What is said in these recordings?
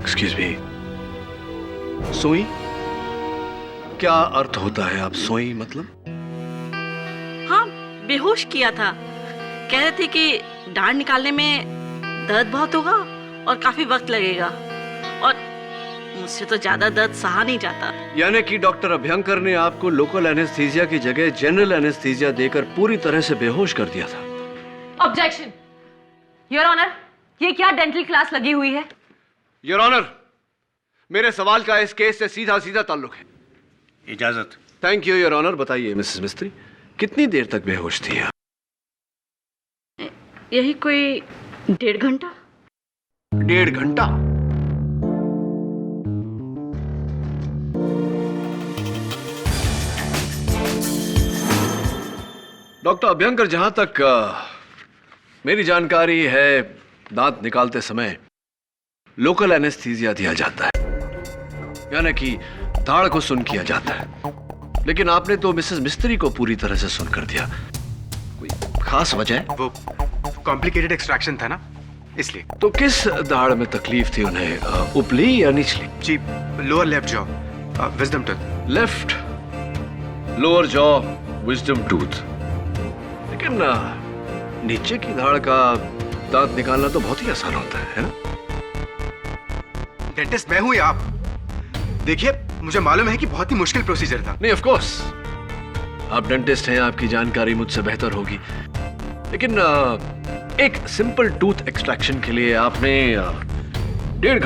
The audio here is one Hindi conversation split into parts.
एक्सक्यूज मी, सोई? क्या अर्थ होता है आप सोई मतलब? हाँ, बेहोश किया था। कह रहे थे कि डांड निकालने में दर्द बहुत होगा और काफी वक्त लगेगा, और मुझसे तो ज्यादा दर्द सहा नहीं जाता। यानी कि डॉक्टर अभ्यंकर ने आपको लोकल एनेस्थीसिया की जगह जनरल एनेस्थीसिया देकर पूरी तरह से बेहोश कर दिया था। ऑब्जेक्शन योर ऑनर, ये क्या डेंटल क्लास लगी हुई है? योर ऑनर, मेरे सवाल का इस केस से सीधा सीधा ताल्लुक है। इजाजत। Thank you your honour. बताइए मिसेस मिस्त्री, कितनी देर तक बेहोश थी आप? यही कोई 1.5 घंटा। 1.5 घंटा? डॉक्टर अभ्यंकर, जहां तक मेरी जानकारी है, दांत निकालते समय लोकल एनेस्थीसिया दिया जाता है, यानी कि दाढ़ को सुन किया जाता है। लेकिन आपने तो मिसेस मिस्त्री को पूरी तरह से सुन कर दिया। कोई खास वजह है? वो कॉम्प्लिकेटेड एक्सट्रैक्शन था ना, इसलिए। तो किस दाढ़ में तकलीफ थी उन्हें, उपली या निचली? जी, lower left jaw, wisdom tooth. Left lower jaw, wisdom tooth. लेकिन नीचे की दाढ़ का दांत निकालना तो बहुत ही आसान होता है ना? डेंटिस्ट मैं हूं या आप? देखिए, मुझे मालूम है कि बहुत ही मुश्किल प्रोसीजर था। नहीं, ऑफ कोर्स आप डेंटिस्ट हैं, आपकी जानकारी मुझसे बेहतर होगी। लेकिन एक सिंपल टूथ एक्सट्रैक्शन के लिए आपने 1.5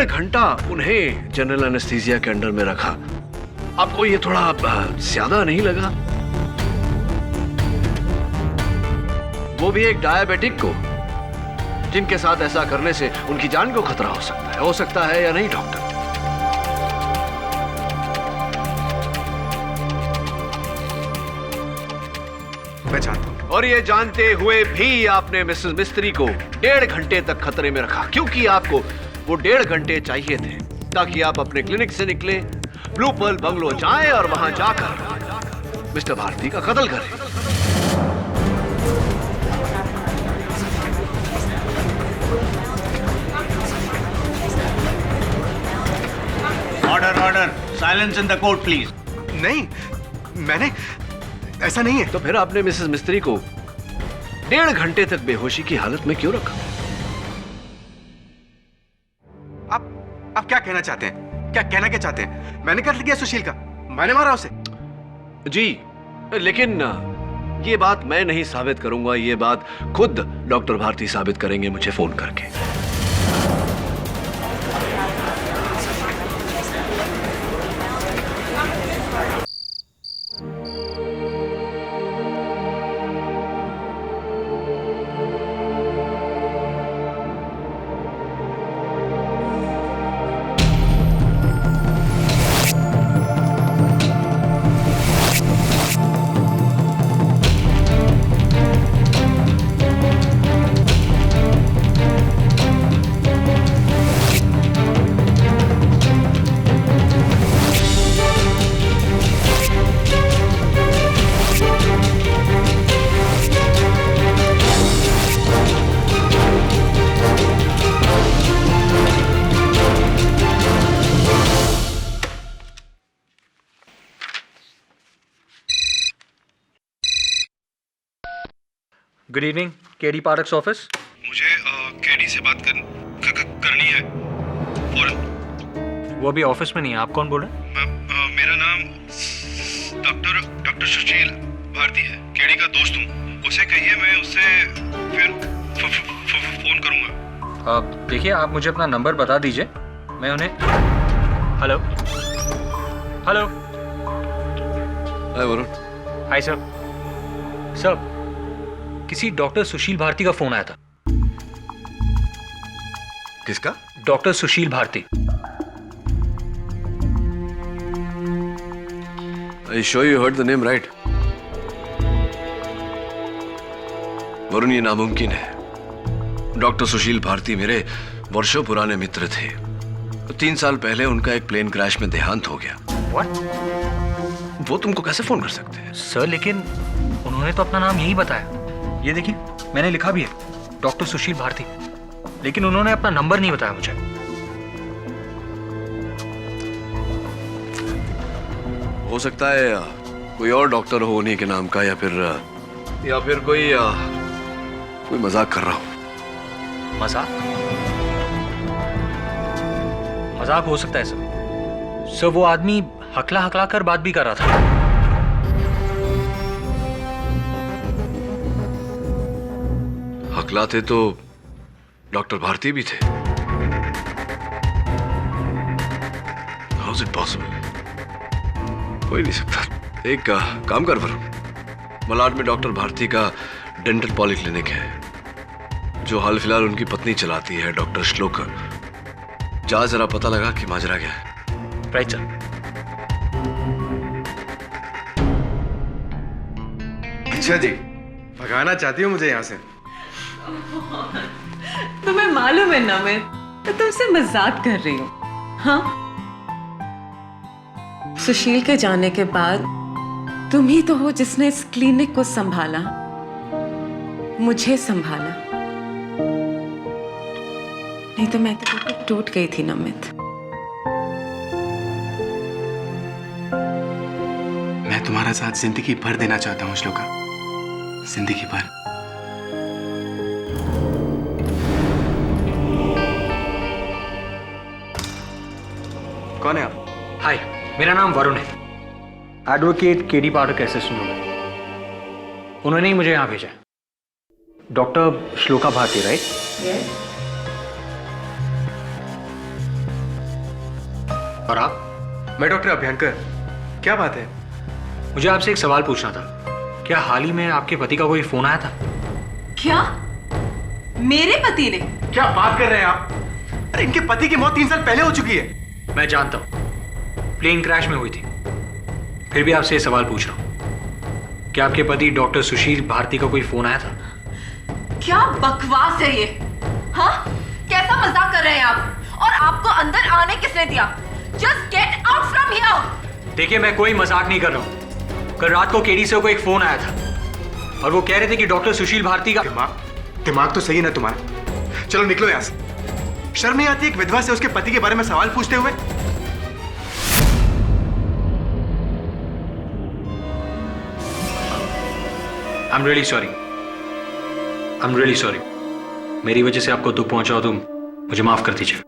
घंटा उन्हें जनरल एनेस्थीसिया के अंडर में रखा। आपको ये थोड़ा ज्यादा नहीं लगा? वो भी एक डायबिटिक को, जिनके साथ ऐसा करने से उनकी जान को खतरा हो सकता है या नहीं डॉक्टर? मैं जानता हूं। और ये जानते हुए भी आपने मिसेस मिस्त्री को 1.5 घंटे तक खतरे में रखा, क्योंकि आपको वो 1.5 घंटे चाहिए थे ताकि आप अपने क्लिनिक से निकले, ब्लू पर्ल बंगलो जाएं और वहां जाकर मिस्टर भारती का कत्ल करें। Order order, silence in the court please. नहीं, मैंने ऐसा नहीं है। तो फिर आपने मिसेस मिस्त्री को 1.5 घंटे तक बेहोशी की हालत में क्यों रखा? आप क्या कहना चाहते हैं? क्या चाहते हैं? मैंने कत्ल किया सुशील का? मैंने मारा उसे? जी, लेकिन ये बात मैं नहीं साबित करूंगा, ये बात खुद डॉक्टर भारती साबित करेंगे मुझे फोन करके। Good evening, KD parks office. मुझे केडी से बात करनी है फौरन। वो अभी ऑफिस में नहीं है। आप कौन बोल रहे हैं? मेरा नाम डॉक्टर सुशील भारती है। केडी का दोस्त हूँ। उसे कहिए मैं उससे फिर फोन करूंगा। देखिए, आप मुझे अपना नंबर बता दीजिए, मैं उन्हें। Hello hello. Hi Varun. Hi sir. Sir, किसी डॉक्टर सुशील भारती का फोन आया था। किसका? Doctor Sushil Bharati. I sure you heard the name right? Varun, ये नामुमकिन है। डॉक्टर सुशील भारती मेरे वर्षों पुराने मित्र थे। 3 साल पहले उनका एक प्लेन क्रैश में देहांत हो गया। What? वो तुमको कैसे फोन कर सकते हैं? सर, लेकिन उन्होंने तो अपना नाम यही बताया। ये देखिए, मैंने लिखा भी है, डॉक्टर सुशील भारती। लेकिन उन्होंने अपना नंबर नहीं बताया मुझे। हो सकता है कोई और डॉक्टर हो उन्हीं के नाम का, या फिर कोई मजाक कर रहा हो। मजाक? मजाक हो सकता है सर। सर वो आदमी हकला हकला कर बात भी कर रहा था। हकलाते तो डॉक्टर भारती भी थे। How is it possible? हो ही नहीं सकता। एक काम कर वरुण, मलाड में डॉक्टर भारती का डेंटल पॉलीक्लिनिक है जो हाल फिलहाल उनकी पत्नी चलाती है, डॉक्टर श्लोका। जा जरा पता लगा कि माजरा क्या है। Right sir. अच्छा जी, भगाना चाहती हो मुझे यहाँ से? तुम्हें मालूम है ना मैं तो तुमसे मजाक कर रही हूँ। हाँ, सुशील के जाने के बाद तुम ही तो हो जिसने इस क्लिनिक को संभाला, मुझे संभाला। नहीं तो मैं तो टूट गई थी नमित। मैं तुम्हारा साथ जिंदगी भर देना चाहता हूँ श्लोका, जिंदगी भर। कौन है आप? हाय, मेरा नाम वरुण है। एडवोकेट केडी पाठक के असिस्टेंट हूँ मैं। उन्होंने ही मुझे यहाँ भेजा। Doctor Shloka Bharati, right? और आप? मैं डॉक्टर अभ्यंकर। क्या बात है? मुझे आपसे एक सवाल पूछना था। क्या हाल ही में आपके पति का कोई फोन आया था? क्या? मेरे पति ने? क्या बात कर रहे हैं आप? अरे इनके पति की मौत 3 साल पहले हो चुकी है। मैं जानता हूँ, प्लेन क्रैश में हुई थी। फिर भी आपसे ये सवाल पूछ रहा हूँ, क्या आपके पति डॉक्टर सुशील भारती का कोई फोन आया था? क्या बकवास है ये? हाँ, कैसा मजाक कर रहे हैं आप? और आपको अंदर आने किसने दिया? Just get out from here! देखिए, मैं कोई मजाक नहीं कर रहा हूँ। कल रात को केडी से को एक फोन आया था और वो कह रहे थे कि डॉक्टर सुशील भारती का दिमाग तो सही है ना तुम्हारा? चलो निकलो यहाँ से। शर्म नहीं आती एक विधवा से उसके पति के बारे में सवाल पूछते हुए? I'm really sorry. I'm really sorry. मेरी वजह से आपको दुख पहुंचा हो तो मुझे माफ कर दीजिए।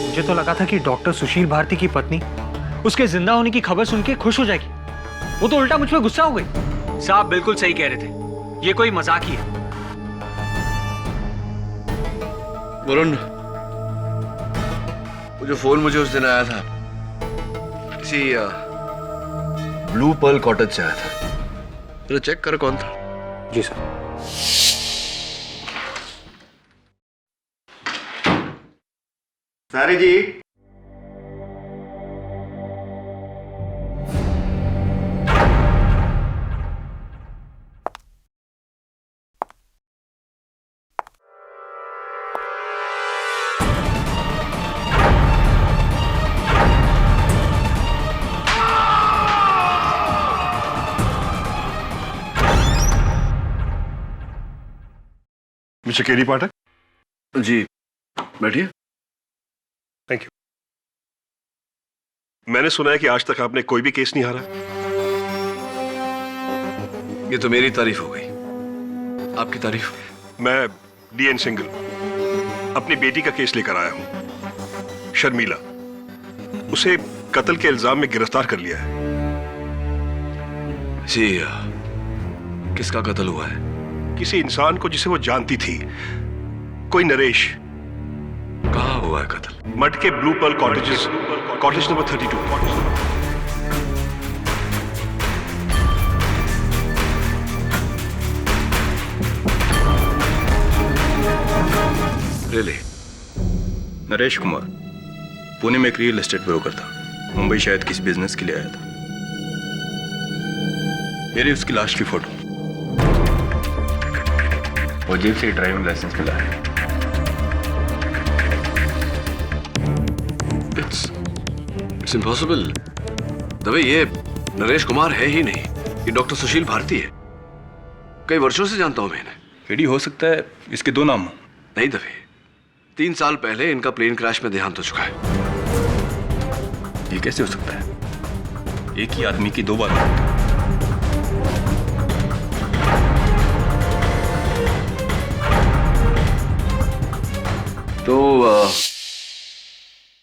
मुझे तो लगा था कि डॉक्टर सुशील भारती की पत्नी उसके जिंदा होने की खबर सुन के खुश हो जाएगी। वो तो उल्टा मुझ पर गुस्सा हो गई। साहब बिल्कुल सही कह रहे थे, ये कोई मजाक ही है। वरुण, वो जो फोन मुझे उस दिन आया था किसी ब्लू पर्ल कॉटेज से आया था। जरा चेक कर कौन था। जी सर। सारी जी, मिस्टर केडी पाठक। जी बैठिए। Thank you. मैंने सुना है कि आज तक आपने कोई भी केस नहीं हारा। ये तो मेरी तारीफ हो गई, आपकी तारीफ? मैं डीएन सिंगल अपनी बेटी का केस लेकर आया हूं, शर्मिला। उसे कत्ल के इल्जाम में गिरफ्तार कर लिया है। जी, किसका कत्ल हुआ है? किसी इंसान को जिसे वो जानती थी, कोई नरेश। कहाँ हुआ है कत्ल? मड के blue pearl cottages, cottage number 32। Really? Naresh Kumar Pune में एक रियल एस्टेट ब्रोकर था। मुंबई शायद किसी बिजनेस के लिए आया था। ये रही उसकी लास्ट की फोटो। और जेब से ड्राइविंग लाइसेंस मिला है। It's impossible. दवे ये नरेश कुमार है ही नहीं, ये डॉक्टर सुशील भारती है। कई वर्षों से जानता हूं मैं इन्हें। केडी हो सकता है इसके दो नाम हो। नहीं दवे, 3 साल पहले इनका प्लेन क्रैश में देहांत हो चुका है। ये कैसे हो सकता है? एक ही आदमी की 2 बार मौत। तो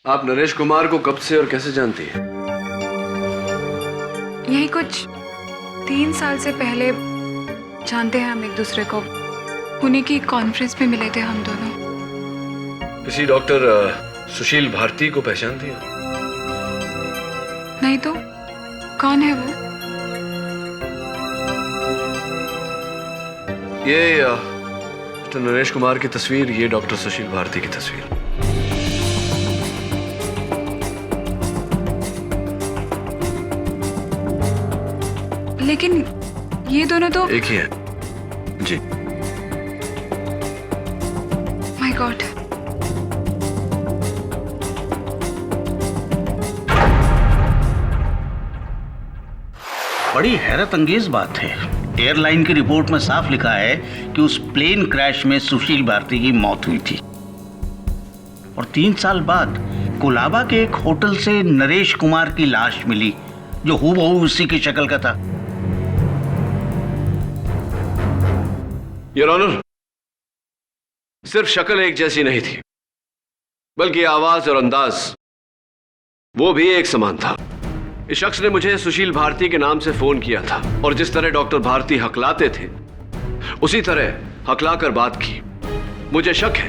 आप नरेश कुमार को कब से और कैसे जानती हैं? यही कुछ 3 साल से पहले जानते हैं हम एक दूसरे को। पुणे की कॉन्फ्रेंस में मिले थे हम दोनों। किसी डॉक्टर सुशील भारती को पहचानती हैं? नहीं तो कौन है वो? ये मिस्टर नरेश कुमार की तस्वीर, ये डॉक्टर सुशील भारती की तस्वीर। लेकिन ये दोनों तो एक ही है जी। My God. बड़ी हैरत अंगेज बात है। एयरलाइन की रिपोर्ट में साफ लिखा है कि उस प्लेन क्रैश में सुशील भारती की मौत हुई थी और 3 साल बाद कोलाबा के एक होटल से नरेश कुमार की लाश मिली जो हूबहू उसी की शक्ल का था। योर ऑनर, सिर्फ शक्ल एक जैसी नहीं थी, बल्कि आवाज और अंदाज वो भी एक समान था। इस शख्स ने मुझे सुशील भारती के नाम से फोन किया था और जिस तरह डॉक्टर भारती हकलाते थे उसी तरह हकलाकर बात की। मुझे शक है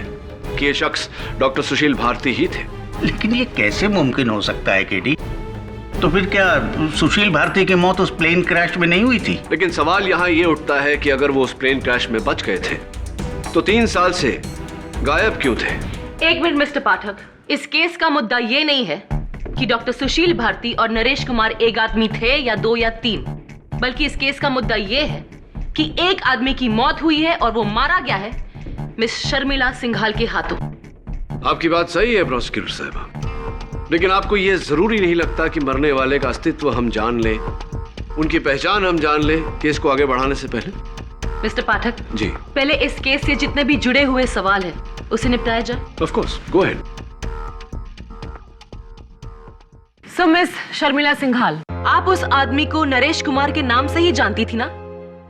कि ये शख्स डॉक्टर सुशील भारती ही थे। लेकिन ये कैसे मुमकिन हो सकता है केडी? तो फिर क्या सुशील भारती की मौत उस प्लेन क्रैश में नहीं हुई थी? लेकिन सवाल यहां ये उठता है कि अगर वो उस प्लेन क्रैश में बच गए थे तो 3 साल से गायब क्यों थे? 1 मिनट मिस्टर पाठक, इस केस का मुद्दा ये नहीं है कि डॉक्टर सुशील भारती और नरेश कुमार एक आदमी थे या 2 या 3, बल्कि इस केस का मुद्दा ये है कि एक आदमी की मौत हुई है और वो मारा गया है मिस शर्मिला सिंघाल के हाथों। आपकी बात सही है प्रोसिक्यूटर साहब, लेकिन आपको यह जरूरी नहीं लगता कि मरने वाले का अस्तित्व हम जान लें, उनकी पहचान हम जान लें केस को आगे बढ़ाने से पहले? मिस्टर पाठक जी, पहले इस केस से जितने भी जुड़े हुए सवाल हैं उसे निपटाया जाए। Of course, go ahead. So miss Sharmila Singhal, आप उस आदमी को नरेश कुमार के नाम से ही जानती थी ना,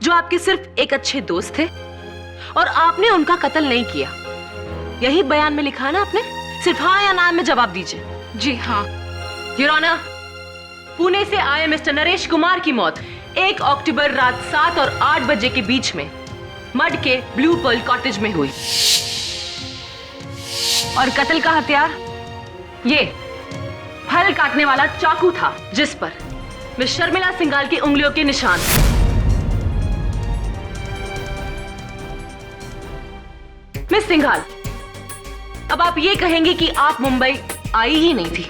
जो आपके सिर्फ एक अच्छे दोस्त थे और आपने उनका कत्ल नहीं किया। यही बयान में लिखा है ना आपने? सिर्फ हाँ या ना में जवाब दीजिए। जी हाँ। योर ऑनर, पुणे से आए मिस्टर नरेश कुमार की मौत 1 अक्टूबर रात 7 और 8 बजे के बीच में मड के ब्लू पर्ल कॉटेज में हुई और कत्ल का हथियार ये फल काटने वाला चाकू था जिस पर मिस शर्मिला सिंघाल की उंगलियों के निशान थे। मिस सिंघाल, अब आप ये कहेंगे कि आप मुंबई आई ही नहीं थी,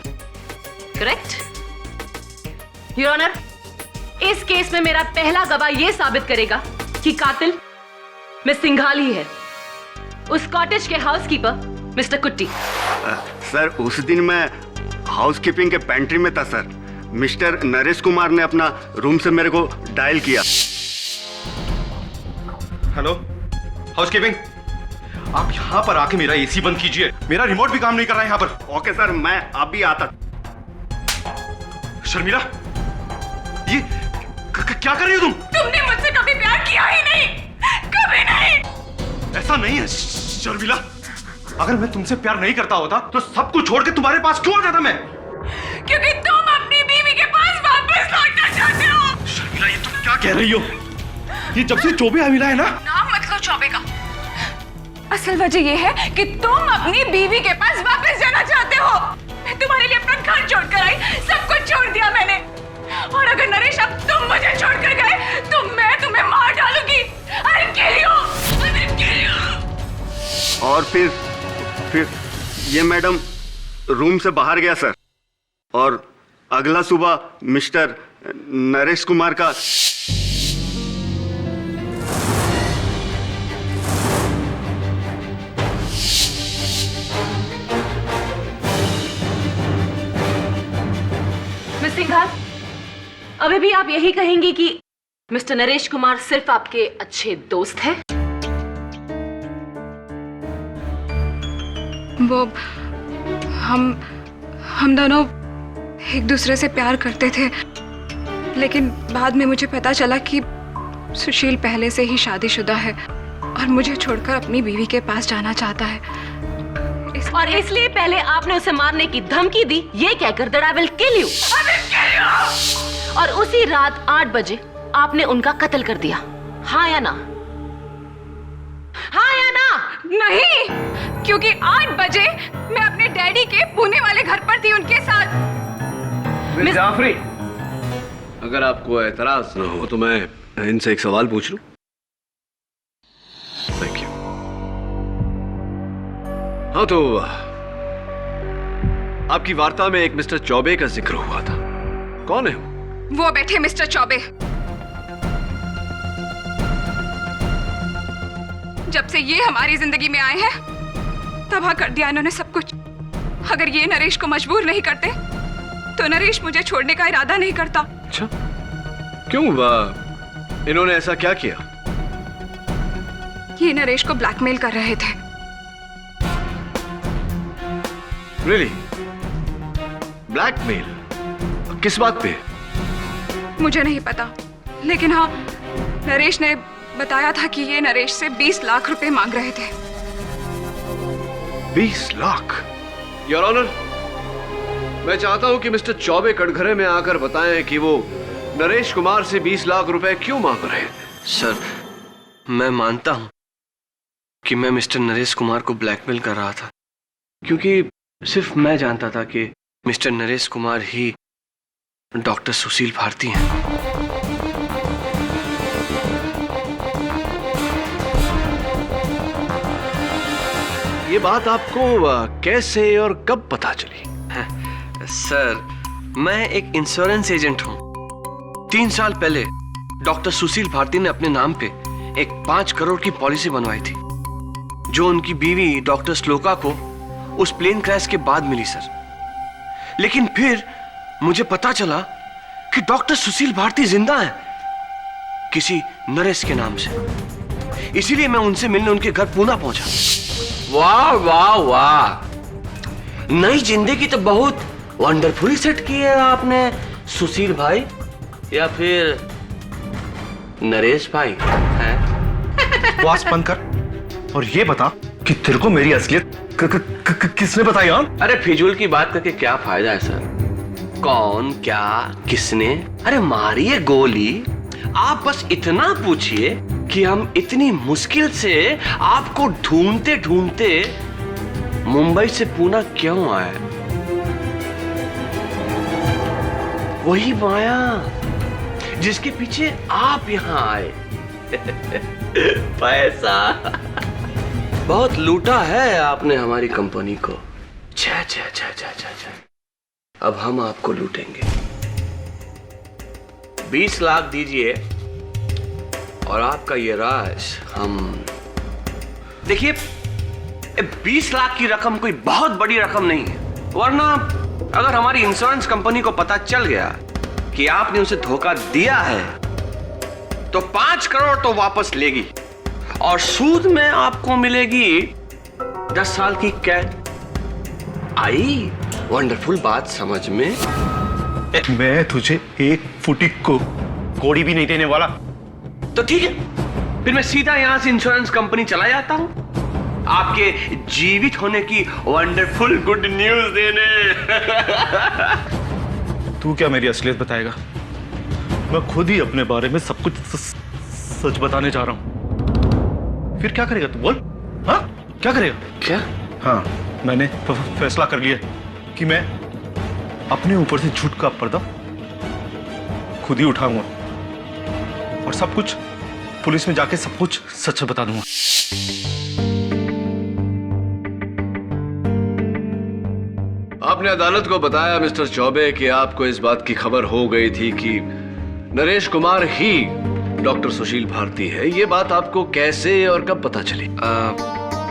करेक्ट? योर ऑनर, इस केस में मेरा पहला गवाह यह साबित करेगा कि कातिल मिस सिंघाल ही है, उस कॉटेज के हाउसकीपर मिस्टर कुट्टी। सर, उस दिन मैं हाउसकीपिंग के पेंट्री में था सर। मिस्टर नरेश कुमार ने अपना रूम से मेरे को डायल किया। हेलो हाउसकीपिंग, आप यहाँ पर आके मेरा एसी बंद कीजिए, मेरा रिमोट भी काम नहीं कर रहा है यहाँ पर। ओके सर, मैं अभी आता। शर्मिला, ये क्या कर रही हो तुम? तुमने मुझसे कभी प्यार किया ही नहीं, कभी नहीं। ऐसा नहीं है शर्मिला, अगर मैं तुमसे प्यार नहीं करता होता तो सब कुछ छोड़ के तुम्हारे पास क्यों आ जाता मैं? क्योंकि तुम अपनी बीवी के पास वापस लौटना चाहते हो। शर्मिला, ये तुम क्या कह रही हो? ये जब से चौबे मिला है ना। नाम मत लो चौबे का। असल वजह यह है कि तुम अपनी बीवी के पास वापस जाना चाहते हो। मैं तुम्हारे लिए अपना घर छोड़कर आई, सब कुछ छोड़ दिया मैंने, और अगर नरेश अब तुम मुझे छोड़कर गए तो मैं तुम्हें मार डालूंगी। I'll kill you! I will kill you! और फिर ये मैडम रूम से बाहर गया सर, और अगला सुबह मिस्टर नरेश कुमार का सिंघाल, अभी भी आप यही कहेंगी कि मिस्टर नरेश कुमार सिर्फ आपके अच्छे दोस्त हैं? वो हम दोनों एक दूसरे से प्यार करते थे, लेकिन बाद में मुझे पता चला कि सुशील पहले से ही शादीशुदा है और मुझे छोड़कर अपनी बीवी के पास जाना चाहता है। और इसलिए पहले आपने उसे मारने की धमकी दी, ये कहकर that I will kill you. और उसी रात 8 बजे आपने उनका कत्ल कर दिया, हाँ या ना? हाँ या ना? नहीं, क्योंकि 8 बजे मैं अपने डैडी के पुणे वाले घर पर थी उनके साथ। मिस जाफरी, अगर आपको एतराज न हो तो मैं इनसे एक सवाल पूछ लूं? Thank you. हाँ, तो आपकी वार्ता में एक मिस्टर चौबे का जिक्र हुआ था, कौन है वो बैठे मिस्टर चौबे। जब से ये हमारी जिंदगी में आए हैं तबाह कर दिया इन्होंने सब कुछ। अगर ये नरेश को मजबूर नहीं करते तो नरेश मुझे छोड़ने का इरादा नहीं करता। अच्छा, क्यों? इन्होंने ऐसा क्या किया? ये नरेश को ब्लैकमेल कर रहे थे। रियली? ब्लैकमेल? किस बात पे? मुझे नहीं पता, लेकिन हाँ, नरेश ने बताया था कि ये नरेश से 20 लाख रुपए मांग रहे थे। 20 लाख? योर ऑनर, मैं चाहता हूं कि मिस्टर चौबे कटघरे में आकर बताएं कि वो नरेश कुमार से 20 लाख रुपए क्यों मांग रहे हैं। सर, मैं मानता हूं कि मैं मिस्टर नरेश कुमार को ब्लैकमेल कर रहा था, क्योंकि सिर्फ मैं जानता था कि मिस्टर नरेश कुमार ही डॉक्टर सुशील भारती हैं। ये बात आपको कैसे और कब पता चली? सर, मैं एक इंश्योरेंस एजेंट हूं। 3 साल पहले डॉक्टर सुशील भारती ने अपने नाम पे एक 5 करोड़ की पॉलिसी बनवाई थी, जो उनकी बीवी डॉक्टर श्लोका को उस प्लेन क्रैश के बाद मिली सर। लेकिन फिर मुझे पता चला कि डॉक्टर सुशील भारती जिंदा हैं, किसी नरेश के नाम से। इसीलिए मैं उनसे मिलने उनके घर पुणे पहुंचा। वाह वाह वाह, नई जिंदगी तो बहुत वंडरफुली सेट की है आपने सुशील भाई, या फिर नरेश भाई हैं? बकवास बंद कर और ये बता कि तेरे को मेरी असलियत किसने बताई? हाँ, अरे फिजूल की बात करके क्या फायदा है सर? कौन, क्या, किसने? अरे मारिए गोली, आप बस इतना पूछिए कि हम इतनी मुश्किल से आपको ढूंढते ढूंढते मुंबई से पुणे क्यों आए? वही माया जिसके पीछे आप यहाँ आए। पैसा बहुत लूटा है आपने हमारी कंपनी को। छे छे छे छे छे छे। अब हम आपको लूटेंगे। 20 लाख दीजिए और आपका ये राज हम। देखिए, 20 लाख की रकम कोई बहुत बड़ी रकम नहीं है, वरना अगर हमारी इंश्योरेंस कंपनी को पता चल गया कि आपने उसे धोखा दिया है तो 5 करोड़ तो वापस लेगी और सूद में आपको मिलेगी 10 साल की कैद। आई वंडरफुल बात समझ में? मैं तुझे एक फुटी को कोड़ी भी नहीं देने वाला। तो ठीक है, फिर मैं सीधा यहां से इंश्योरेंस कंपनी चला जाता हूं आपके जीवित होने की वंडरफुल गुड न्यूज देने। तू क्या मेरी असलियत बताएगा? मैं खुद ही अपने बारे में सब कुछ सच बताने जा रहा हूं। फिर क्या करेगा तू? बोल। हाँ, क्या करेगा? क्या? हाँ, मैंने फैसला कर लिया कि मैं अपने ऊपर से झूठ का पर्दा खुद ही उठाऊंगा और सब कुछ पुलिस में जाके सब कुछ सच बता दूंगा। आपने अदालत को बताया मिस्टर चौबे कि आपको इस बात की खबर हो गई थी कि नरेश कुमार ही डॉक्टर सुशील भारती है। ये बात आपको कैसे और कब पता चली?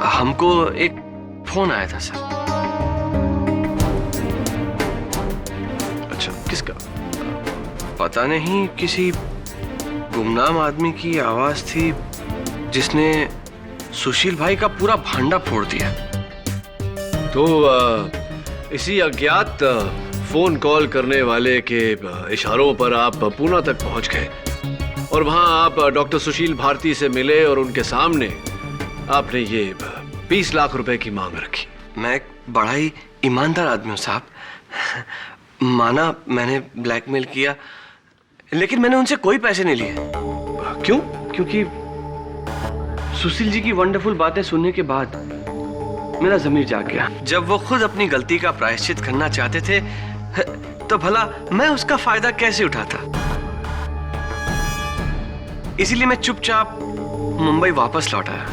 हमको एक फोन आया था सर। अच्छा, किसका? पता नहीं किसी गुमनाम आदमी की आवाज थी जिसने सुशील भाई का पूरा भांडा फोड़ दिया। तो इसी अज्ञात फोन कॉल करने वाले के इशारों पर आप पूना तक पहुंच गए और वहां आप डॉक्टर सुशील भारती से मिले और उनके सामने आपने ये 20 लाख रुपए की मांग रखी। मैं एक बड़ा ही ईमानदार आदमी हूं साहब। माना मैंने ब्लैकमेल किया, लेकिन मैंने उनसे कोई पैसे नहीं लिए। क्यों? क्योंकि सुशील जी की वंडरफुल बातें सुनने के बाद मेरा ज़मीर जाग गया। जब वो खुद अपनी गलती का प्रायश्चित करना चाहते थे तो भला मैं उसका फायदा कैसे उठाता। इसीलिए मैं चुपचाप मुंबई वापस लौट आया।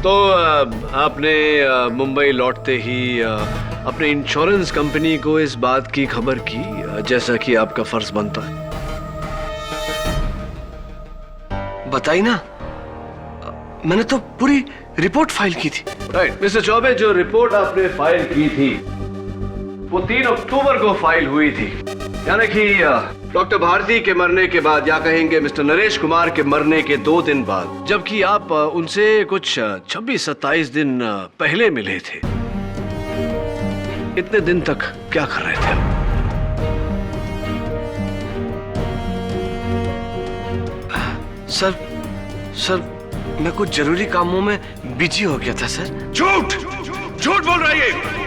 तो आपने मुंबई लौटते ही अपने इंश्योरेंस कंपनी को इस बात की खबर की, जैसा कि आपका फर्ज बनता है? बताई ना, मैंने तो पूरी रिपोर्ट फाइल की थी। राइट मिस्टर चौबे, जो रिपोर्ट आपने फाइल की थी वो 3 अक्टूबर को फाइल हुई थी, यानी कि डॉक्टर भारती के मरने के बाद, या कहेंगे मिस्टर नरेश कुमार के मरने के 2 दिन बाद, जबकि आप उनसे कुछ 26-27 दिन पहले मिले थे। इतने दिन तक क्या कर रहे थे आप? सर मैं कुछ जरूरी कामों में बिजी हो गया था सर। झूठ झूठ बोल रहा है ये।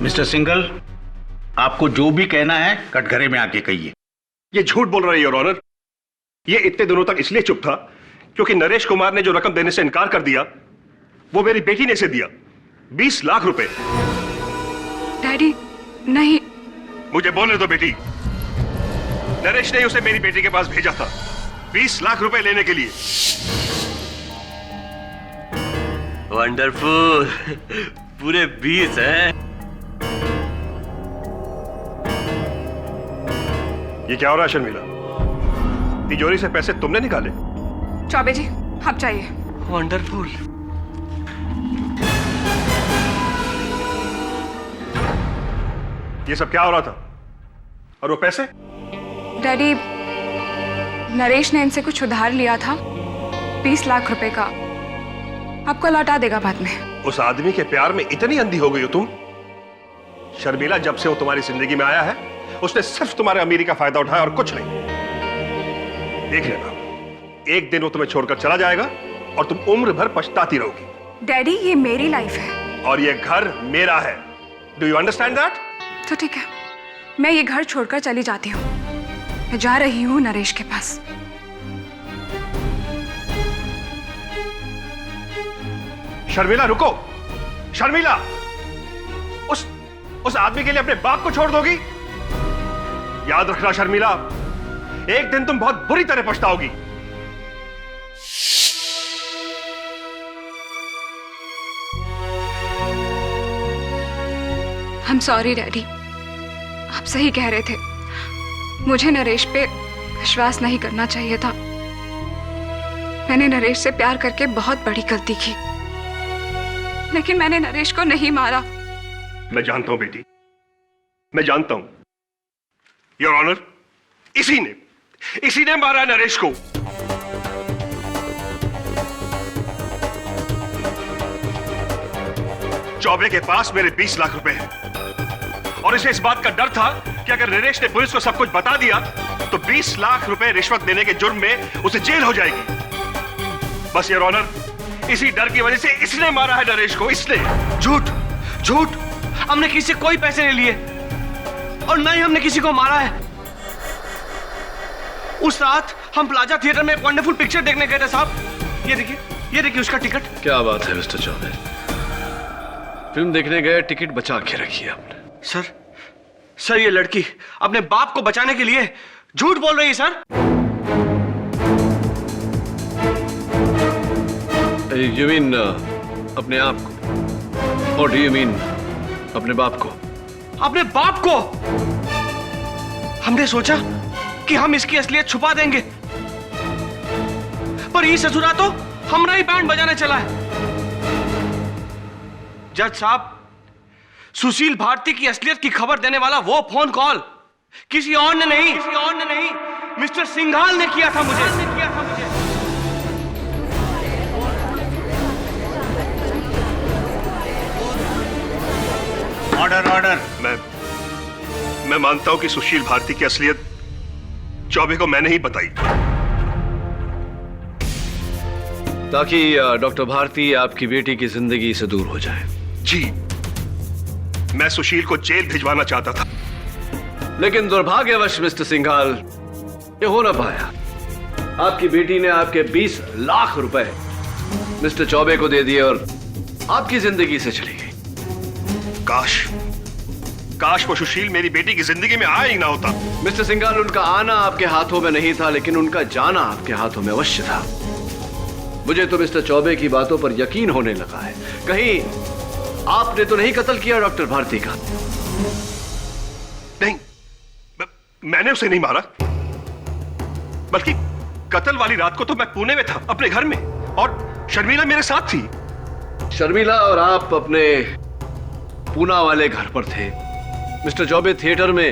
मिस्टर सिंघल, आपको जो भी कहना है कटघरे में आके कहिए। ये झूठ बोल रहा है योर ऑनर। ये इतने दिनों तक इसलिए चुप था क्योंकि नरेश कुमार ने जो रकम देने से इनकार कर दिया वो मेरी बेटी ने इसे दिया, 20 लाख रुपए। डैडी नहीं। मुझे बोलने दो बेटी। नरेश ने उसे मेरी बेटी के पास भेजा था 20 लाख रुपए लेने के लिए। वंडरफुल, पूरे 20 हैं। ये क्या हो रहा है शर्मिला? तिजोरी से पैसे तुमने निकाले? चौबे जी आप जाइए। वंडरफुल। ये सब क्या हो रहा था? और वो पैसे? डैडी, नरेश ने इनसे कुछ उधार लिया था 20 लाख रुपए का, आपको लौटा देगा बाद में। उस आदमी के प्यार में इतनी अंधी हो गई हो तुम? शर्मिला, जब से वो तुम्हारी जिंदगी में आया है उसने सिर्फ तुम्हारे अमीरी का फायदा उठाया और कुछ नहीं। देख लेना, एक दिन वो तुम्हें छोड़कर चला जाएगा और तुम उम्र भर पछताती रहोगी। डैडी, ये मेरी लाइफ है और ये घर मेरा है। Do you understand that? तो ठीक है, मैं ये घर छोड़कर चली जाती हूँ। मैं जा रही हूँ नरेश के पास। शर्मिला रुको। शर्मिला, उस आदमी के लिए अपने बाप को छोड़ दोगी? याद रखना शर्मिला, एक दिन तुम बहुत बुरी तरह पछताओगी। I'm sorry डैडी, आप सही कह रहे थे। मुझे नरेश पे विश्वास नहीं करना चाहिए था। मैंने नरेश से प्यार करके बहुत बड़ी गलती की, लेकिन मैंने नरेश को नहीं मारा। मैं जानता हूं बेटी, मैं जानता हूं। योर ऑनर, इसी ने मारा नरेश को। चौबे के पास मेरे 20 लाख रुपए हैं और इसे इस बात का डर था कि अगर नरेश ने पुलिस को सब कुछ बता दिया तो 20 लाख रुपए रिश्वत देने के जुर्म में उसे जेल हो जाएगी। बस योर ऑनर, इसी डर की वजह से इसने मारा है नरेश को, इसने। झूठ झूठ, हमने किसी से कोई पैसे नहीं लिए और न ही हमने किसी को मारा है। उस रात हम प्लाजा थिएटर में एक वंडरफुल पिक्चर देखने गए थे साहब। ये देखिए उसका टिकट। क्या बात है मिस्टर चौबे, फिल्म देखने गए, टिकट बचा के रखी है आपने। सर ये लड़की अपने बाप को बचाने के लिए झूठ बोल रही है सर। यू मीन अपने आप को? और डू यू मीन अपने बाप को? अपने बाप को। हमने सोचा कि हम इसकी असलियत छुपा देंगे, पर ये ससुरा तो हमारा ही बैंड बजाने चला है। जज साहब, सुशील भारती की असलियत की खबर देने वाला वो फोन कॉल किसी और ने नहीं, मिस्टर सिंघाल ने किया था मुझे। ऑर्डर। मैं मानता हूं कि सुशील भारती की असलियत चौबे को मैंने ही बताई, ताकि डॉक्टर भारती आपकी बेटी की जिंदगी से दूर हो जाए। जी, मैं सुशील को जेल भिजवाना चाहता था, लेकिन दुर्भाग्यवश मिस्टर सिंघाल ये हो ना पाया। आपकी बेटी ने आपके 20 लाख रुपए मिस्टर चौबे को दे दिए और आपकी जिंदगी से चली गई। काश वो सुशील मेरी बेटी की जिंदगी में आया ही ना होता। मिस्टर सिंघाल, उनका आना आपके हाथों में नहीं था, लेकिन उनका जाना आपके हाथों में अवश्य था। मुझे तो मिस्टर चौबे की बातों पर यकीन होने लगा है। कहीं आपने तो नहीं कत्ल किया डॉक्टर भारती का? नहीं, मैंने उसे नहीं मारा, बल्कि कत्ल वाली रात को तो मैं पुणे में था अपने घर में, और शर्मिला मेरे साथ थी। शर्मिला और आप अपने पूना वाले घर पर थे। मिस्टर चौबे थिएटर में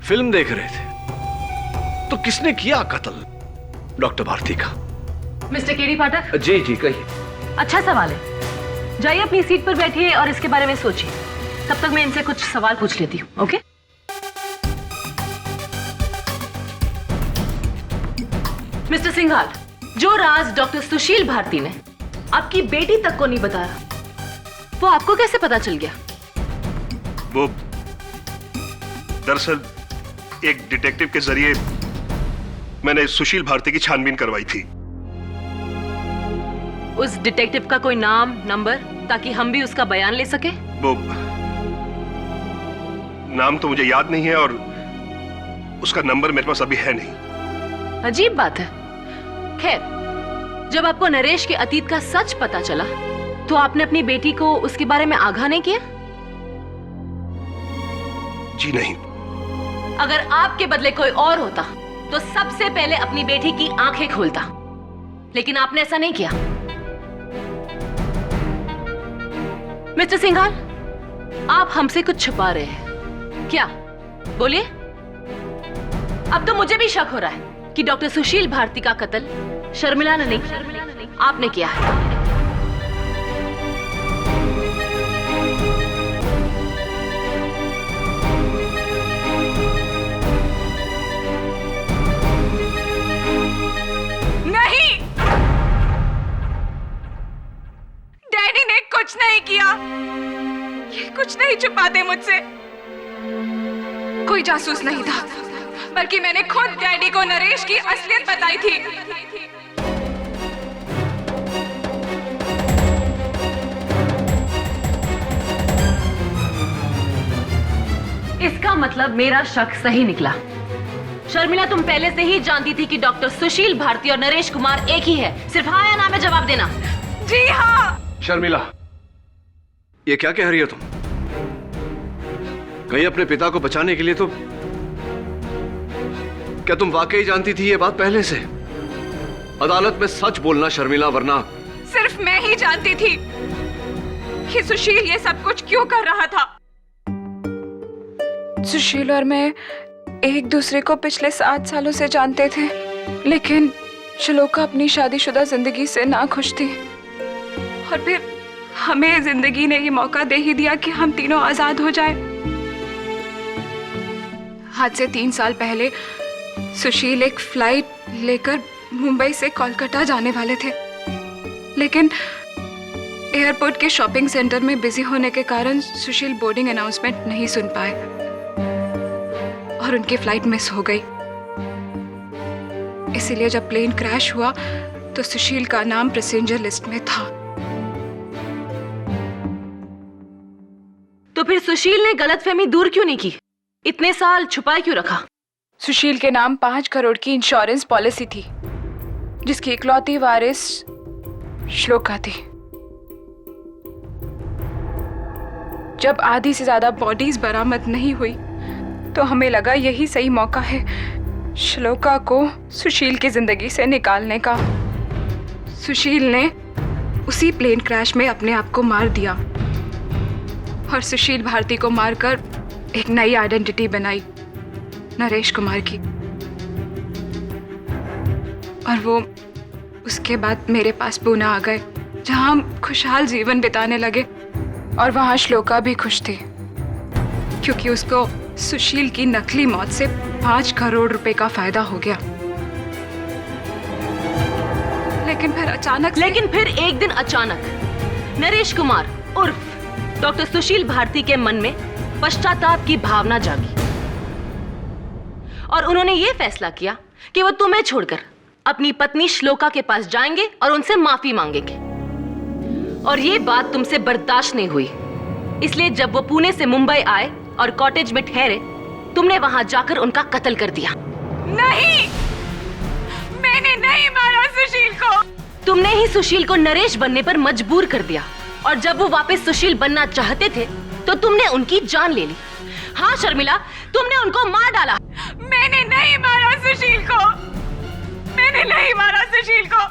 फिल्म देख रहे थे। तो किसने किया कत्ल डॉक्टर भारती का? मिस्टर केडी पाठक। जी कहिए। अच्छा सवाल है, जाइए अपनी सीट पर बैठिए और इसके बारे में सोचिए। तब तक मैं इनसे कुछ सवाल पूछ लेती हूँ। ओके? मिस्टर सिंघाल, जो राज डॉक्टर सुशील भारती ने आपकी बेटी तक को नहीं बताया, वो आपको कैसे पता चल गया? वो दरअसल एक डिटेक्टिव के जरिए मैंने सुशील भारती की छानबीन करवाई थी। उस डिटेक्टिव का कोई नाम, नंबर, ताकि हम भी उसका बयान ले सके? वो नाम तो मुझे याद नहीं है और उसका नंबर मेरे पास अभी है नहीं। अजीब बात है। खैर, जब आपको नरेश के अतीत का सच पता चला तो आपने अपनी बेटी को उसके बारे में आगाह नहीं किया? जी नहीं। अगर आपके बदले कोई और होता तो सबसे पहले अपनी बेटी की आंखें खोलता, लेकिन आपने ऐसा नहीं किया। मिस्टर सिंघाल, आप हमसे कुछ छुपा रहे हैं क्या? बोलिए। अब तो मुझे भी शक हो रहा है कि डॉक्टर सुशील भारती का कत्ल शर्मिला ने नहीं, आपने किया है। नहीं, डैडी ने कुछ नहीं किया। ये कुछ नहीं छुपाते मुझसे। कोई जासूस नहीं था, बल्कि मैंने खुद डैडी को नरेश की असलियत बताई थी। इसका मतलब मेरा शक सही निकला। शर्मिला, तुम पहले से ही जानती थी कि डॉक्टर सुशील भारती और नरेश कुमार एक ही है। सिर्फ हाँ या ना में जवाब देना। जी हाँ। शर्मिला, ये क्या कह रही हो तुम? कहीं अपने पिता को बचाने के लिए तो क्या तुम वाकई जानती थी ये बात पहले से? अदालत में सच बोलना शर्मिला, वरना। सिर्फ मैं ही जानती थी कि सुशील ये सब कुछ क्यों कर रहा था। सुशील और मैं एक दूसरे को पिछले 7 सालों से जानते थे, लेकिन श्लोका अपनी शादीशुदा जिंदगी से नाखुश थी। और फिर हमें जिंदगी ने ये मौका दे ही दिया कि हम तीनों आजाद हो जाएं। आज से 3 साल पहले सुशील एक फ्लाइट लेकर मुंबई से कोलकाता जाने वाले थे, लेकिन एयरपोर्ट के शॉपिंग सेंटर में बिजी होने के कारण सुशील बोर्डिंग अनाउंसमेंट नहीं सुन पाए और उनकी फ्लाइट मिस हो गई। इसीलिए जब प्लेन क्रैश हुआ तो सुशील का नाम पैसेंजर लिस्ट में था। तो फिर सुशील ने गलतफहमी दूर क्यों नहीं की? इतने साल छुपाए क्यों रखा? सुशील के नाम 5 करोड़ की इंश्योरेंस पॉलिसी थी, जिसकी इकलौती वारिस श्लोका थी। जब आधी से ज्यादा बॉडीज बरामद नहीं हुई तो हमें लगा यही सही मौका है श्लोका को सुशील की जिंदगी से निकालने का। सुशील ने उसी प्लेन क्रैश में अपने आप को मार दिया और सुशील भारती को मारकर एक नई आइडेंटिटी बनाई, नरेश कुमार की। और वो उसके बाद मेरे पास पूना आ गए, जहां हम खुशहाल जीवन बिताने लगे। और वहां श्लोका भी खुश थी, क्योंकि उसको सुशील की नकली मौत से 5 करोड़ रुपए का फायदा हो गया। लेकिन फिर एक दिन अचानक नरेश कुमार उर्फ डॉक्टर सुशील भारती के मन में पश्चाताप की भावना जागी और उन्होंने ये फैसला किया कि वो तुम्हें छोड़कर अपनी पत्नी श्लोका के पास जाएंगे और उनसे माफी मांगेंगे। और ये बात तुमसे बर्दाश्त नहीं हुई, इसलिए जब वो पुणे से मुंबई आए और कॉटेज में ठहरे, तुमने वहां जाकर उनका कत्ल कर दिया। नहीं, मैंने नहीं मारा सुशील को। तुमने ही सुशील को नरेश बनने पर मजबूर कर दिया, और जब वो वापस सुशील बनना चाहते थे तो तुमने उनकी जान ले ली। हाँ शर्मिला, तुमने उनको मार डाला। मैंने नहीं मारा सुशील को, मैंने नहीं मारा सुशील को।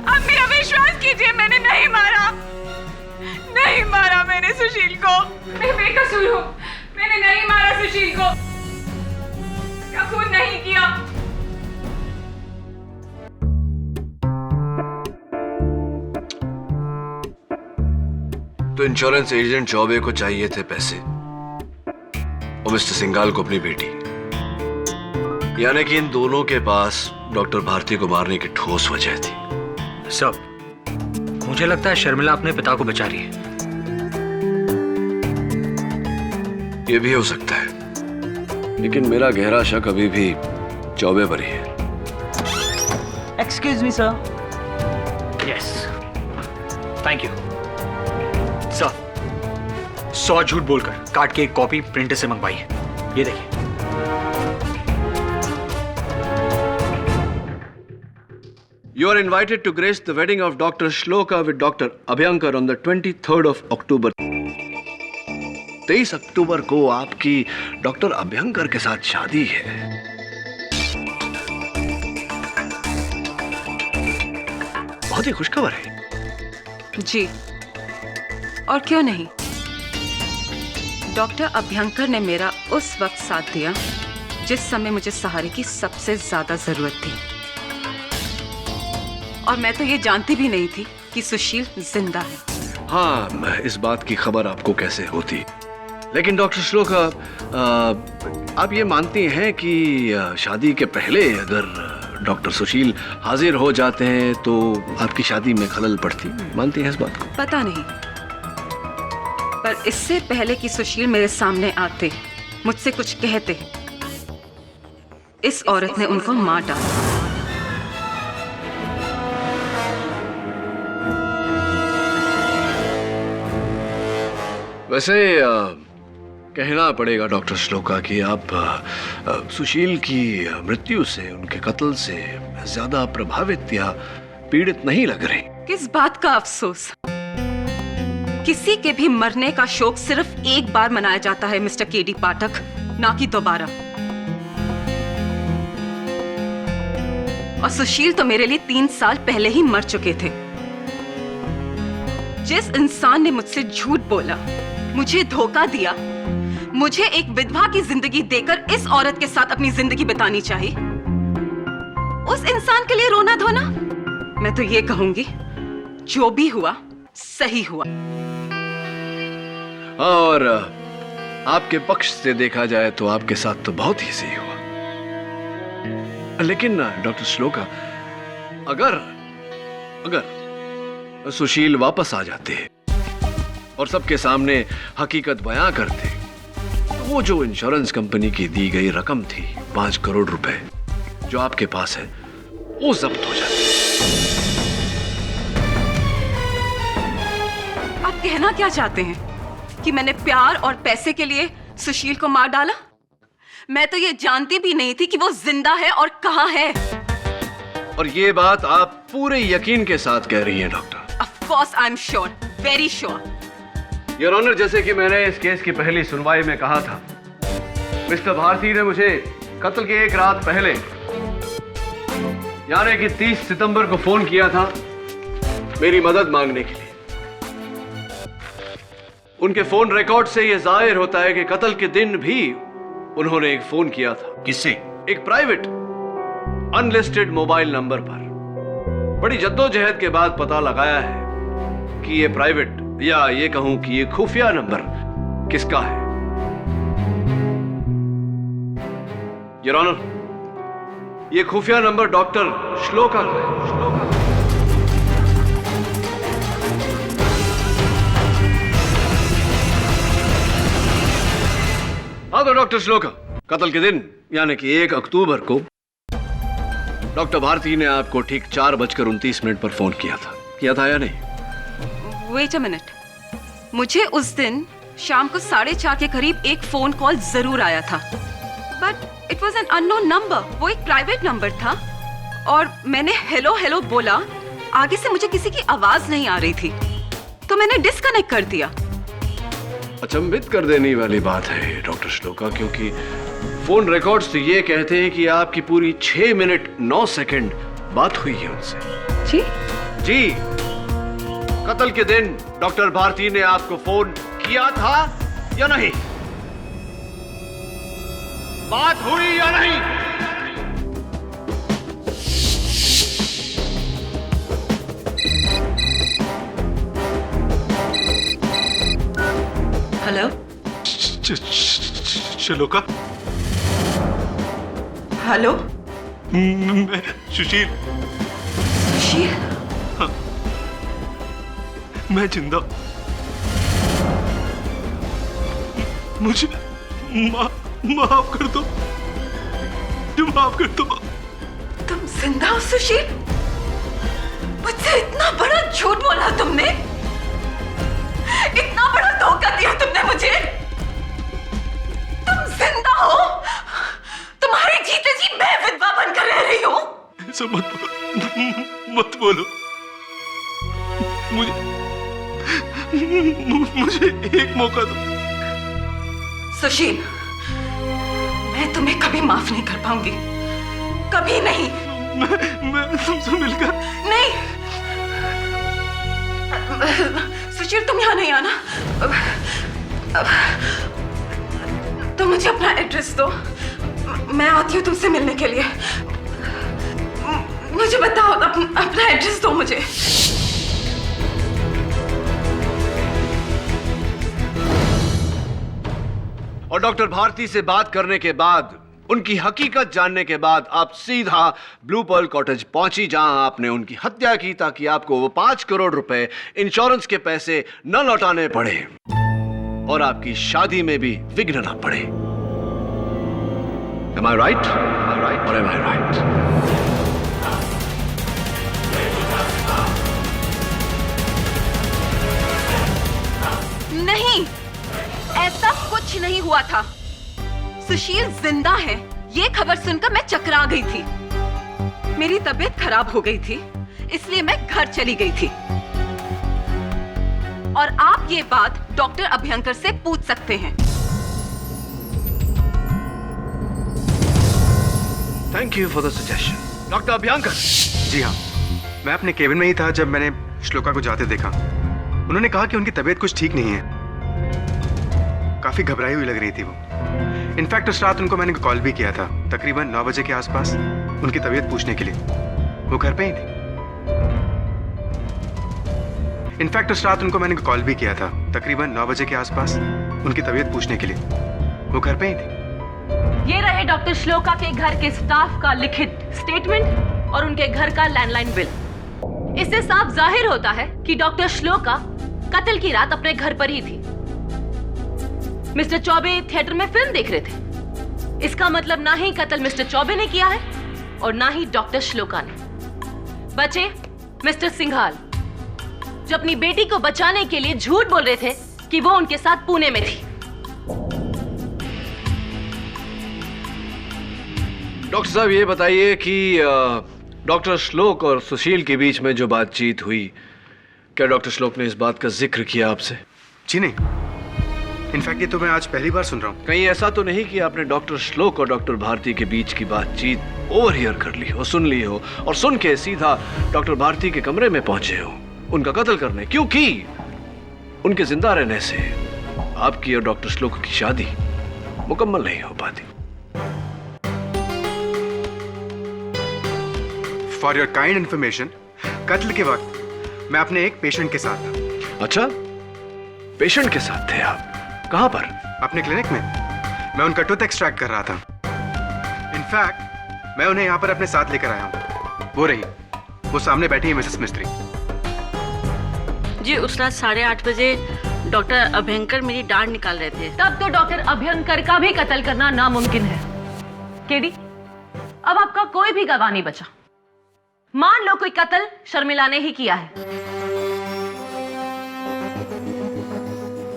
अब मेरा विश्वास कीजिए, मैंने नहीं मारा, नहीं मारा मैंने सुशील को। मैं बेकसूर हूँ, मैंने नहीं मारा सुशील को, कसूर नहीं किया। तो इंश्योरेंस एजेंट चौबे को चाहिए थे पैसे और मिस्टर सिंघाल को अपनी बेटी, यानी कि इन दोनों के पास डॉक्टर भारती को मारने की ठोस वजह थी। सब मुझे लगता है शर्मिला अपने पिता को बचा रही है। ये भी हो सकता है, लेकिन मेरा गहरा शक अभी भी चौबे पर ही है। Excuse me sir. Yes, thank you sir. 100 झूठ बोलकर कार्ड की एक कॉपी प्रिंटर से मंगवाई है, ये देखिए। You are invited to grace the wedding of Dr. Shloka with Dr. Abhyankar on the 23rd of October. 23 अक्टूबर को आपकी डॉक्टर अभ्यंकर के साथ शादी है। बहुत ही खुशखबर है। जी, और क्यों नहीं। डॉक्टर अभ्यंकर ने मेरा उस वक्त साथ दिया जिस समय मुझे सहारे की सबसे ज्यादा जरूरत थी। और मैं तो ये जानती भी नहीं थी कि सुशील जिंदा है। हाँ, इस बात की खबर आपको कैसे होती? लेकिन डॉक्टर श्लोका, आप ये मानती हैं कि शादी के पहले अगर डॉक्टर सुशील हाजिर हो जाते हैं तो आपकी शादी में खलल पड़ती? मानती हैं इस बात को? पता नहीं, पर इससे पहले कि सुशील मेरे सामने आते, मुझसे कुछ कहते, इस औरत ने उनको मार डाला। वैसे कहना पड़ेगा डॉक्टर श्लोका कि आप सुशील की मृत्यु से, उनके कत्ल से ज्यादा प्रभावित या पीड़ित नहीं लग रही। किस बात का अफसोस? किसी के भी मरने का शोक सिर्फ एक बार मनाया जाता है मिस्टर केडी पाठक, ना कि दोबारा। और सुशील तो मेरे लिए 3 साल पहले ही मर चुके थे। जिस इंसान ने मुझसे झूठ बोला, मुझे धोखा दिया, मुझे एक विधवा की जिंदगी देकर इस औरत के साथ अपनी जिंदगी बितानी चाहिए, उस इंसान के लिए रोना धोना? मैं तो ये कहूंगी, जो भी हुआ सही हुआ। और आपके पक्ष से देखा जाए तो आपके साथ तो बहुत ही सही हुआ। लेकिन डॉक्टर श्लोका, अगर सुशील वापस आ जाते और सबके सामने हकीकत बयां करते, तो वो जो इंश्योरेंस कंपनी की दी गई रकम थी 5 करोड़ रुपए जो आपके पास है, वो जब्त हो जाती। आप कहना क्या चाहते हैं कि मैंने प्यार और पैसे के लिए सुशील को मार डाला? मैं तो ये जानती भी नहीं थी कि वो जिंदा है और कहां है। और ये बात आप पूरे यकीन के साथ कह रही हैं doctor? Of course I'm sure, very sure. Your honour, जैसे कि मैंने इस केस की पहली सुनवाई में कहा था, मिस्टर भारती ने मुझे कत्ल के एक रात पहले, यानी कि 30 सितंबर को फोन किया था मेरी मदद मांगने के लिए। उनके फोन रिकॉर्ड से यह जाहिर होता है कि कत्ल के दिन भी उन्होंने एक फोन किया था। किससे? एक प्राइवेट अनलिस्टेड मोबाइल नंबर पर। बड़ी जद्दोजहद के बाद पता लगाया है कि यह प्राइवेट, या ये कहूं कि यह खुफिया नंबर किसका है। योर ऑनर, यह खुफिया नंबर डॉक्टर श्लोका का है। हाँ तो डॉक्टर श्लोका, कत्ल के दिन यानी कि 1 अक्टूबर को डॉक्टर भारती ने आपको ठीक 4:29 पर फोन किया था या नहीं? वेट अ मिनट, मुझे उस दिन शाम को 4:30 के करीब एक फोन कॉल जरूर आया था, but it was an unknown number. वो एक प्राइवेट नंबर था और मैंने हेलो हेलो बोला, आगे से मुझे किसी की आवाज नहीं आ रही थी, तो मैंने डिस्कनेक्ट कर दिया। अचंभित कर देने वाली बात है डॉक्टर श्लोका, क्योंकि फोन रिकॉर्ड्स तो ये कहते हैं कि आपकी पूरी 6 मिनट 9 सेकंड बात हुई है उनसे। जी, कत्ल के दिन डॉक्टर भारती ने आपको फोन किया था या नहीं? बात हुई या नहीं? हेलो, श्लोका, हेलो, मैं सुशील। सुशील? हाँ, मैं जिंदा। मुझे माफ कर दो, माफ कर दो। तुम जिंदा हो सुशील? मुझसे इतना बड़ा झूठ बोला तुमने, इतना बड़ा धोखा दिया तुमने मुझे। तुम जिंदा हो? तुम्हारे जीते जी मैं विधवा बनकर रह रही हूं? ऐसा मत बोलो। मुझे एक मौका दो। सुशील, मैं तुम्हें कभी माफ नहीं कर पाऊंगी, कभी नहीं। मैं तुमसे मिलकर नहीं सुशील, तुम यहाँ नहीं आना। तुम मुझे अपना एड्रेस दो, मैं आती हूँ तुमसे मिलने के लिए। मुझे बताओ, अपना एड्रेस दो मुझे। और डॉक्टर भारती से बात करने के बाद, उनकी हकीकत जानने के बाद आप सीधा ब्लू पर्ल कॉटेज पहुंची, जहां आपने उनकी हत्या की ताकि आपको वो 5 करोड़ रुपए इंश्योरेंस के पैसे न लौटाने पड़े और आपकी शादी में भी विघ्न न पड़े। Am I right? Or am I right? नहीं, ऐसा कुछ नहीं हुआ था। सुशील जिंदा है, ये खबर सुनकर मैं चकरा गई थी। मेरी तबीयत खराब हो गई थी, इसलिए मैं घर चली गई थी। और आप ये बात डॉक्टर अभ्यंकर से पूछ सकते हैं। Thank you for the suggestion. Doctor Abhyankar. जी हाँ, मैं अपने केबिन में ही था जब मैंने श्लोका को जाते देखा। उन्होंने कहा कि उनकी तबीयत कुछ ठीक नहीं है, काफी घबराई हुई लग रही थी वो। इनफैक्ट उस रात उनको मैंने कॉल भी किया था, तकरीबन 9 बजे के आसपास, उनकी तबीयत पूछने के लिए। वो घर पे ही थी। इनफैक्ट उस रात उनको मैंने कॉल भी किया था, तकरीबन 9 बजे के आसपास, उनकी तबीयत पूछने के लिए। वो घर पे ही थी। ये रहे डॉक्टर श्लोका के घर के स्टाफ का लिखित स्टेटमेंट और उनके घर का लैंडलाइन बिल। इससे साफ जाहिर होता है कि डॉक्टर श्लोका कत्ल की रात अपने घर पर ही थी। मिस्टर चौबे थिएटर में फिल्म देख रहे थे। इसका मतलब ना ही कत्ल मिस्टर चौबे ने किया है और ना ही डॉक्टर श्लोका ने। बचे मिस्टर सिंघाल, जो अपनी बेटी को बचाने के लिए झूठ बोल रहे थे कि वो उनके साथ पुणे में थी। डॉक्टर साहब, ये बताइए कि डॉक्टर श्लोक और सुशील के बीच में जो बातचीत हुई, क्या डॉक्टर श्लोक ने इस बात का जिक्र किया आपसे? जी नहीं, इनफैक्ट ये तो मैं आज पहली बार सुन रहा हूँ। कहीं ऐसा तो नहीं कि आपने डॉक्टर श्लोक और डॉक्टर भारती के बीच की बातचीत ओवरहियर कर ली हो, सुन ली हो और सुन के सीधा डॉक्टर भारती के कमरे में पहुंचे हो? उनका कत्ल करने, क्योंकि उनके जिंदा रहने से आपकी और डॉक्टर श्लोक की शादी मुकम्मल नहीं हो पाती। फॉर योर काइंड इंफॉर्मेशन, कत्ल के वक्त मैं अपने एक पेशेंट के साथ था। अच्छा, पेशेंट के साथ थे आप? कहां पर? अपने क्लिनिक में। मैं उनका टूथ एक्सट्रैक्ट कर रहा था। इनफैक्ट मैं उन्हें यहाँ पर अपने साथ लेकर आया हूँ। वो रही, वो सामने बैठी है मिसेस मिस्त्री। जी, उस रात 8:30 बजे डॉक्टर अभयंकर मेरी डांड निकाल रहे थे। तब तो डॉक्टर अभयंकर का भी कत्ल करना नामुमकिन है। केडी, अब आपका कोई भी गवाह नहीं बचा। मान लो कोई कत्ल शर्मिला ने ही किया है।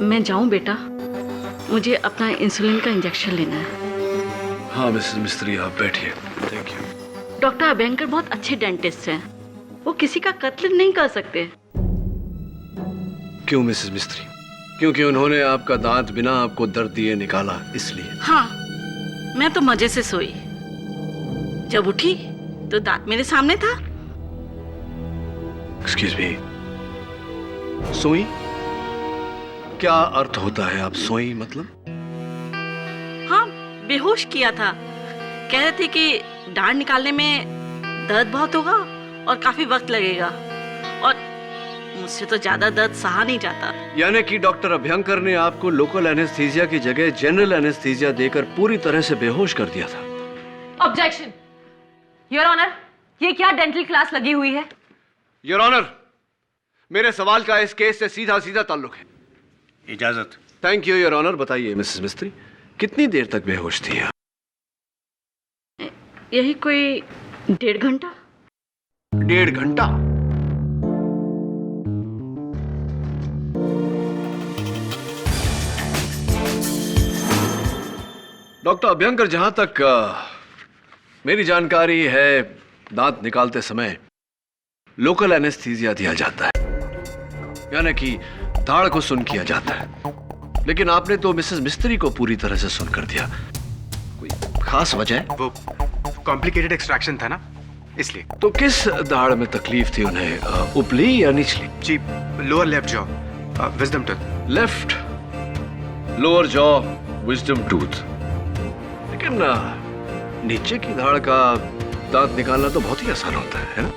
मैं जाऊं बेटा? मुझे अपना इंसुलिन का इंजेक्शन लेना है। हाँ मिसेस मिस्त्री, आप बैठिए। Thank you. डॉक्टर अभयंकर बहुत अच्छे डेंटिस्ट हैं। वो किसी का कत्ल नहीं कर सकते। क्यों मिसेस मिस्त्री? क्योंकि उन्होंने आपका दांत बिना आपको दर्द दिए निकाला, इसलिए? हाँ, मैं तो मजे से सोई। जब उठी तो दांत मेरे सामने था। एक्सक्यूज मी, सोई? क्या अर्थ होता है आप सोई मतलब? हाँ, बेहोश किया था। कह रहे थे कि डांड निकालने में दर्द बहुत होगा और काफी वक्त लगेगा, और मुझसे तो ज्यादा दर्द सहा नहीं जाता। यानी कि डॉक्टर अभयंकर ने आपको लोकल एनेस्थीसिया की जगह जनरल एनेस्थीसिया देकर पूरी तरह से बेहोश कर दिया था। ऑब्जेक्शन, योर ऑनर, ये क्या डेंटल क्लास लगी हुई है? योर ऑनर, मेरे सवाल का इस केस से सीधा सीधा ताल्लुक है। इजाजत। Thank you your honour. बताइए मिसेस मिस्त्री, कितनी देर तक बेहोश थी आप? यही कोई 1.5 घंटा। 1.5 घंटा? डॉक्टर अभयंकर, जहां तक मेरी जानकारी है, दांत निकालते समय लोकल एनेस्थीसिया दिया जाता है, यानी कि दाढ़ को सुन किया जाता है। लेकिन आपने तो मिसेस मिस्त्री को पूरी तरह से सुन कर दिया। कोई खास वजह है? वो कॉम्प्लिकेटेड एक्सट्रैक्शन था ना, इसलिए। तो किस दाढ़ में तकलीफ थी उन्हें, ऊपरी या निचली? जी, lower left jaw, wisdom tooth. Left lower jaw, wisdom tooth. लेकिन नीचे की दाढ़ का दांत निकालना तो बहुत ही आसान होता है ना?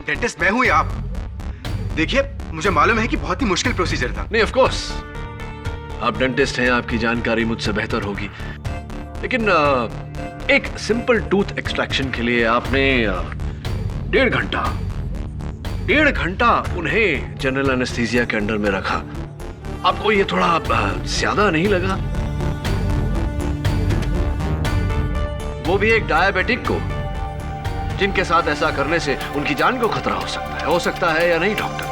डेंटिस्ट मैं हूं या आप? देखिए, मुझे मालूम है कि बहुत ही मुश्किल प्रोसीजर था। नहीं, ऑफ कोर्स आप डेंटिस्ट हैं, आपकी जानकारी मुझसे बेहतर होगी। लेकिन एक सिंपल टूथ एक्सट्रैक्शन के लिए आपने 1.5 घंटा उन्हें जनरल एनेस्थीसिया के अंडर में रखा। आपको ये थोड़ा ज्यादा नहीं लगा? वो भी एक डायबिटिक को, जिनके साथ ऐसा करने से उनकी जान को खतरा हो सकता है या नहीं डॉक्टर?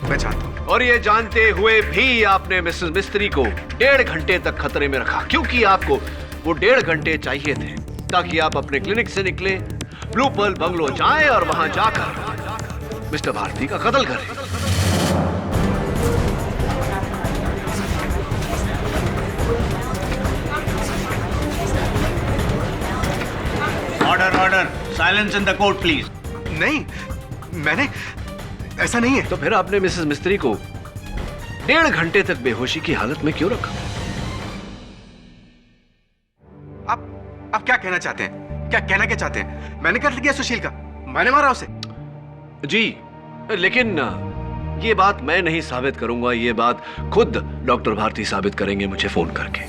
मैं जानता हूं। और ये जानते हुए भी आपने मिसेस मिस्त्री को 1.5 घंटे तक खतरे में रखा, क्योंकि आपको वो 1.5 घंटे चाहिए थे ताकि आप अपने क्लिनिक से निकले, ब्लू पर्ल बंगलो जाएं और वहां जाकर मिस्टर भारती का कत्ल करें। Order order, silence in the court please. नहीं, मैंने ऐसा नहीं है। तो फिर आपने मिसेस मिस्त्री को 1.5 घंटे तक बेहोशी की हालत में क्यों रखा? आप क्या कहना चाहते हैं? क्या चाहते हैं? मैंने कत्ल किया सुशील का? मैंने मारा उसे? जी, लेकिन ये बात मैं नहीं साबित करूंगा, ये बात खुद डॉक्टर भारती साबित करेंगे मुझे फोन करके।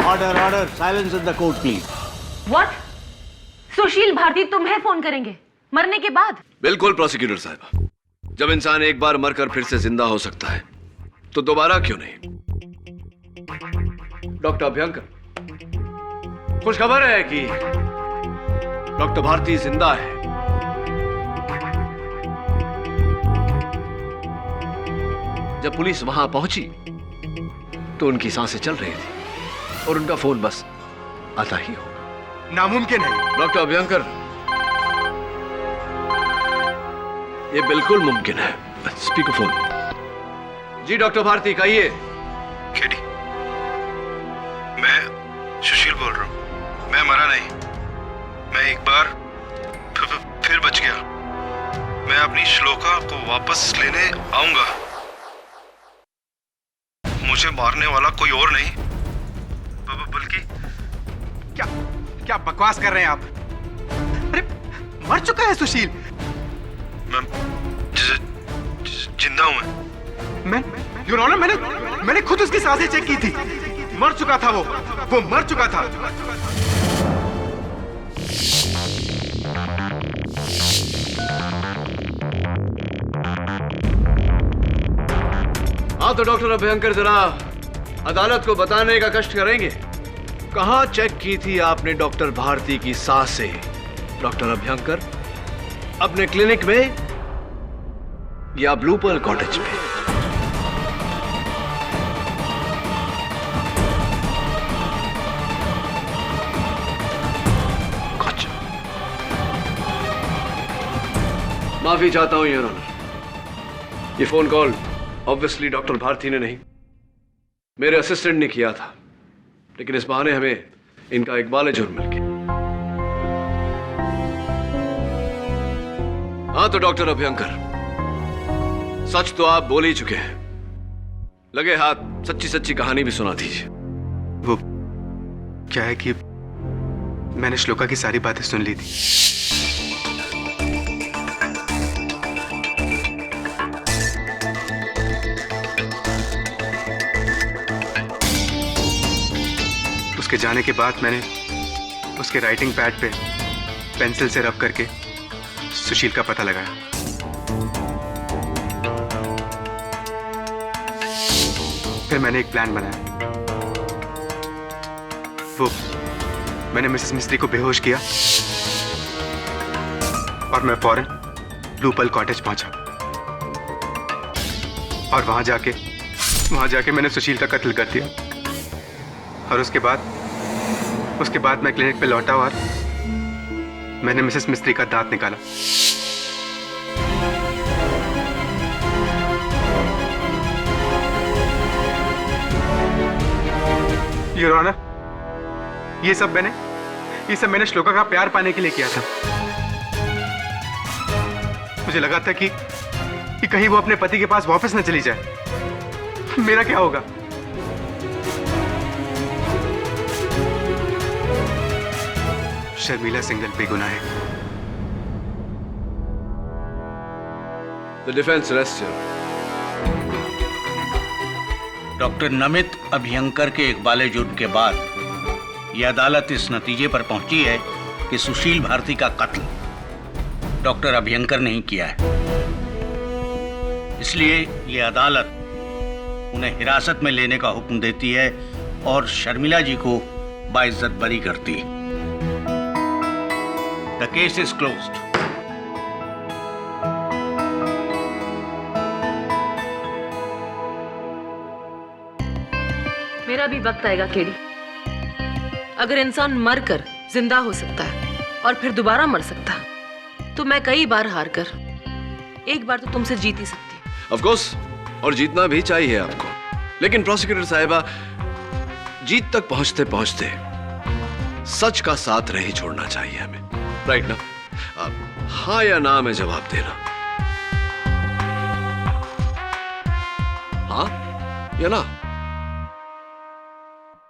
Order order, silence in the court please. What? Sushil Bharati तुम्हें फोन करेंगे मरने के बाद? बिल्कुल प्रोसिक्यूटर साहब, जब इंसान एक बार मरकर फिर से जिंदा हो सकता है तो दोबारा क्यों नहीं? डॉक्टर अभयंकर, खुशखबर है कि डॉक्टर भारती जिंदा है। जब पुलिस वहां पहुंची तो उनकी सांसें चल रही थी और उनका फोन बस आता ही होगा। नामुमकिन है। डॉक्टर अभयंकर, ये बिल्कुल मुमकिन है। Speaker phone. जी डॉक्टर भारती, कहिए। केडी, मैं सुशील बोल रहा हूँ। मैं मरा नहीं, मैं एक बार फिर बच गया। मैं अपनी श्लोका को वापस लेने आऊंगा। मुझे मारने वाला कोई और नहीं बल्कि क्या क्या बकवास कर रहे हैं आप? अरे मर चुका है सुशील। मैं जिंदा हूं। मैं योर ऑनर, मैंने खुद उसकी सांसें चेक की थी। मर चुका था वो मर चुका था। हाँ तो डॉक्टर अभयंकर, जरा अदालत को बताने का कष्ट करेंगे। कहां चेक की थी आपने डॉक्टर भारती की सांसें, डॉक्टर अभयंकर? अपने क्लिनिक में या ब्लू पर्ल कॉटेज में? माफी चाहता हूं योर ऑनर, ये phone call obviously doctor Bharati ने नहीं, मेरे असिस्टेंट ने किया था। लेकिन इस बहाने हमें इनका इकबाल जुर्म मिल गया। हाँ तो डॉक्टर अभयंकर, सच तो आप बोल ही चुके हैं। लगे हाथ सच्ची सच्ची कहानी भी सुना दीजिए। वो क्या है कि मैंने श्लोका की सारी बातें सुन ली थी। उसके जाने के बाद मैंने उसके राइटिंग पैड पे पेंसिल से रब करके सुशील का पता लगाया। फिर मैंने एक प्लान बनाया। मैंने मिसेस मिस्त्री को बेहोश किया और मैं फौरन ब्लू पर्ल कॉटेज पहुंचा और वहां जाके मैंने सुशील का कत्ल कर दिया। और उसके बाद मैं क्लिनिक पे लौटा और मैंने मिसेस मिस्त्री का दांत निकाला। योर ऑनर, ये सब मैंने श्लोका का प्यार पाने के लिए किया था। मुझे लगा था कि कहीं वो अपने पति के पास वापस न चली जाए। मेरा क्या होगा? शर्मिला सिंघल बेगुनाह है। The defense rests here. Doctor Namit Abhyankar के इकबाल जुर्म के बाद यह अदालत इस नतीजे पर पहुंची है कि सुशील भारती का कत्ल डॉक्टर अभयंकर ने ही किया है। इसलिए यह अदालत उन्हें हिरासत में लेने का हुक्म देती है और शर्मिला जी को बाइज्जत बरी करती है। The case is closed. मेरा भी वक्त आएगा केडी। अगर इंसान मरकर जिंदा हो सकता है और फिर दोबारा मर सकता है, तो मैं कई बार हार कर एक बार तो तुमसे जीत ही सकती। Of course, और जीतना भी चाहिए आपको। लेकिन प्रोसिक्यूटर साहिबा, जीत तक पहुंचते पहुंचते सच का साथ नहीं छोड़ना चाहिए हमें, राइट ना? हाँ या ना में जवाब देना। हाँ या ना?